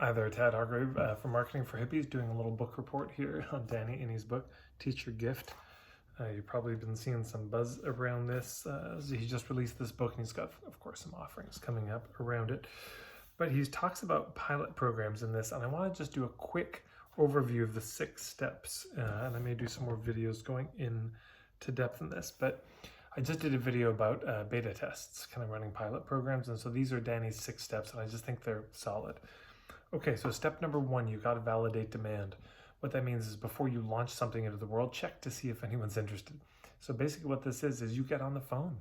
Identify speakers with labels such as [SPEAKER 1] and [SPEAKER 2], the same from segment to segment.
[SPEAKER 1] Hi there, Tad Hargrave from Marketing for Hippies, doing a little book report here on Danny Inney's book, Teach Your Gift. You've probably been seeing some buzz around this. He just released this book and he's got, of course, some offerings coming up around it. But he talks about pilot programs in this, and I want to just do a quick overview of the 6 steps. And I may do some more videos going into depth in this, but I just did a video about beta tests, kind of running pilot programs. And so these are Danny's 6 steps, and I just think they're solid. Okay, so step number 1, you got to validate demand. What that means is before you launch something into the world, check to see if anyone's interested. So basically what this is you get on the phone.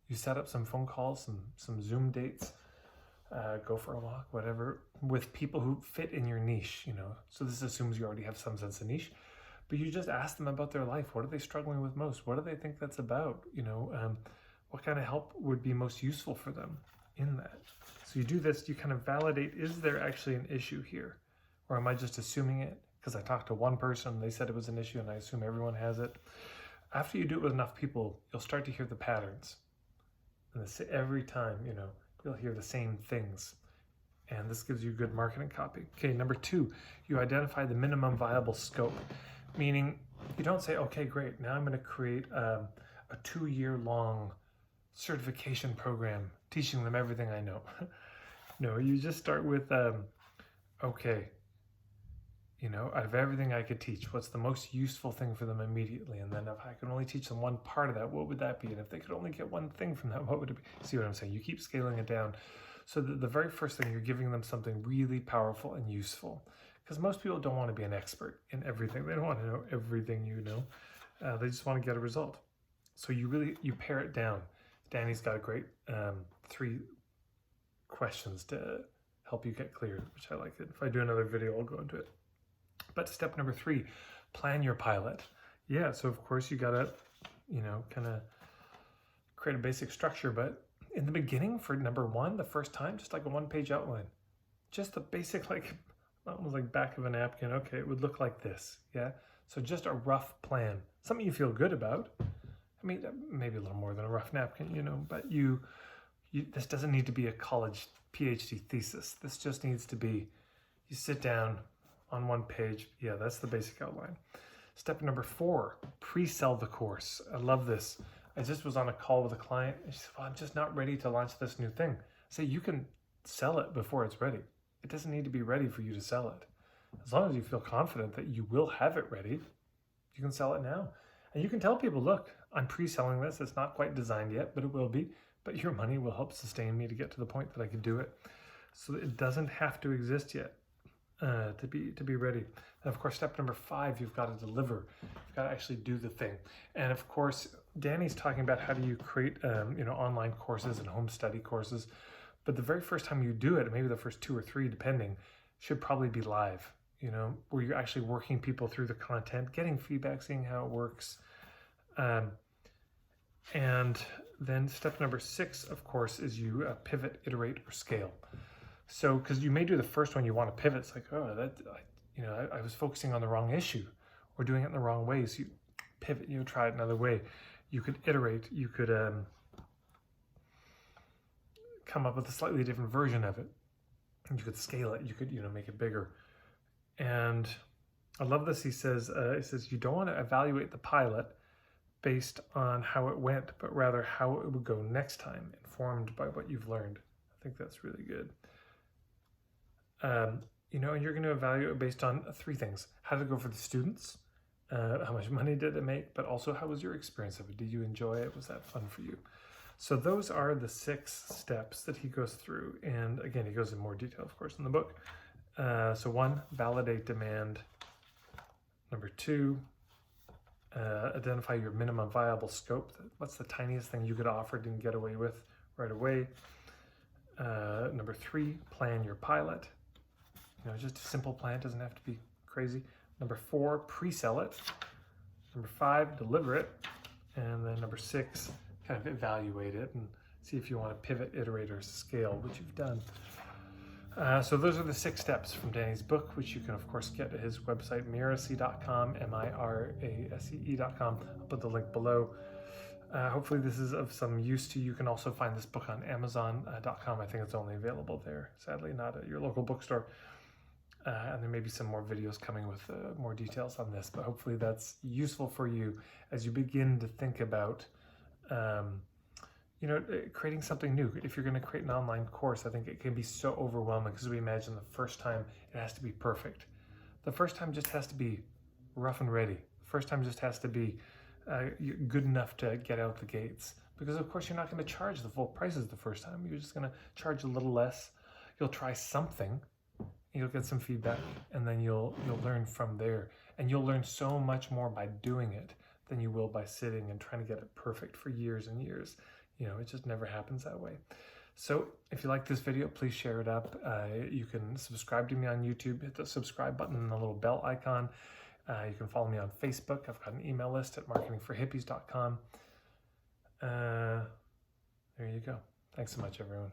[SPEAKER 1] You set up some phone calls, some Zoom dates, go for a walk, whatever, with people who fit in your niche, So this assumes you already have some sense of niche, but you just ask them about their life. What are they struggling with most? What do they think that's about? What kind of help would be most useful for them in that? So you do this, you kind of validate, is there actually an issue here? Or am I just assuming it? Because I talked to one person, they said it was an issue, and I assume everyone has it. After you do it with enough people, you'll start to hear the patterns. And every time, you'll hear the same things. And this gives you good marketing copy. Okay, number 2, you identify the minimum viable scope. Meaning, you don't say, okay, great, now I'm going to create a 2-year-long certification program teaching them everything I know. No, you just start with, okay, out of everything I could teach, what's the most useful thing for them immediately? And then if I could only teach them one part of that, what would that be? And if they could only get one thing from that, what would it be? See what I'm saying? You keep scaling it down. So that the very first thing, you're giving them something really powerful and useful. Because most people don't want to be an expert in everything. They don't want to know everything you know. They just want to get a result. So you pare it down. Danny's got a great 3 questions to help you get clear, which I like it. If I do another video, I'll go into it. But step number 3, plan your pilot. Yeah, so of course you gotta, kind of create a basic structure, but in the beginning for number 1, the first time, just like a 1-page outline. Just the basic, almost like back of a napkin. Okay, it would look like this, yeah? So just a rough plan, something you feel good about. I mean, maybe a little more than a rough napkin, but this doesn't need to be a college PhD thesis. This just needs to be, you sit down on 1 page. Yeah, that's the basic outline. Step number 4, pre-sell the course. I love this. I just was on a call with a client, and she said, well, I'm just not ready to launch this new thing. I say, you can sell it before it's ready. It doesn't need to be ready for you to sell it. As long as you feel confident that you will have it ready, you can sell it now. And you can tell people, look, I'm pre-selling this. It's not quite designed yet, but it will be. But your money will help sustain me to get to the point that I can do it. So it doesn't have to exist yet to be ready. And of course, step number 5, you've got to deliver. You've got to actually do the thing. And of course, Danny's talking about how do you create online courses and home study courses. But the very first time you do it, maybe the first 2 or 3, depending, should probably be live. Where you're actually working people through the content, getting feedback, seeing how it works. And then step number 6, of course, is you pivot, iterate, or scale. So, because you may do the first one, you want to pivot. It's like, I was focusing on the wrong issue or doing it in the wrong way. So you pivot, try it another way. You could iterate, you could come up with a slightly different version of it. You could scale it, you could, make it bigger. And I love this. He says, you don't want to evaluate the pilot based on how it went, but rather how it would go next time, informed by what you've learned. I think that's really good. And you're going to evaluate it based on 3 things. How did it go for the students? How much money did it make? But also, how was your experience of it? Did you enjoy it? Was that fun for you? So those are the 6 steps that he goes through. And again, he goes in more detail, of course, in the book. So 1, validate demand. Number 2, identify your minimum viable scope. What's the tiniest thing you could offer and get away with right away? Number 3, plan your pilot. Just a simple plan, doesn't have to be crazy. Number 4, pre-sell it. Number 5, deliver it. And then number 6, kind of evaluate it and see if you want to pivot, iterate, or scale, which you've done. So those are the 6 steps from Danny's book, which you can, of course, get at his website, mirasee.com, mirasee.com. I'll put the link below. Hopefully this is of some use to you. You can also find this book on Amazon.com. I think it's only available there, sadly, not at your local bookstore. And there may be some more videos coming with more details on this, but hopefully that's useful for you as you begin to think about creating something new. If you're going to create an online course, I think it can be so overwhelming because we imagine the first time it has to be perfect. The first time just has to be rough and ready. The first time just has to be good enough to get out the gates. Because of course you're not going to charge the full prices the first time. You're just going to charge a little less. You'll try something, you'll get some feedback, and then you'll learn from there. And you'll learn so much more by doing it than you will by sitting and trying to get it perfect for years and years. It just never happens that way. So if you like this video, please share it up. You can subscribe to me on YouTube, hit the subscribe button and the little bell icon. You can follow me on Facebook. I've got an email list at marketingforhippies.com. There you go. Thanks so much, everyone.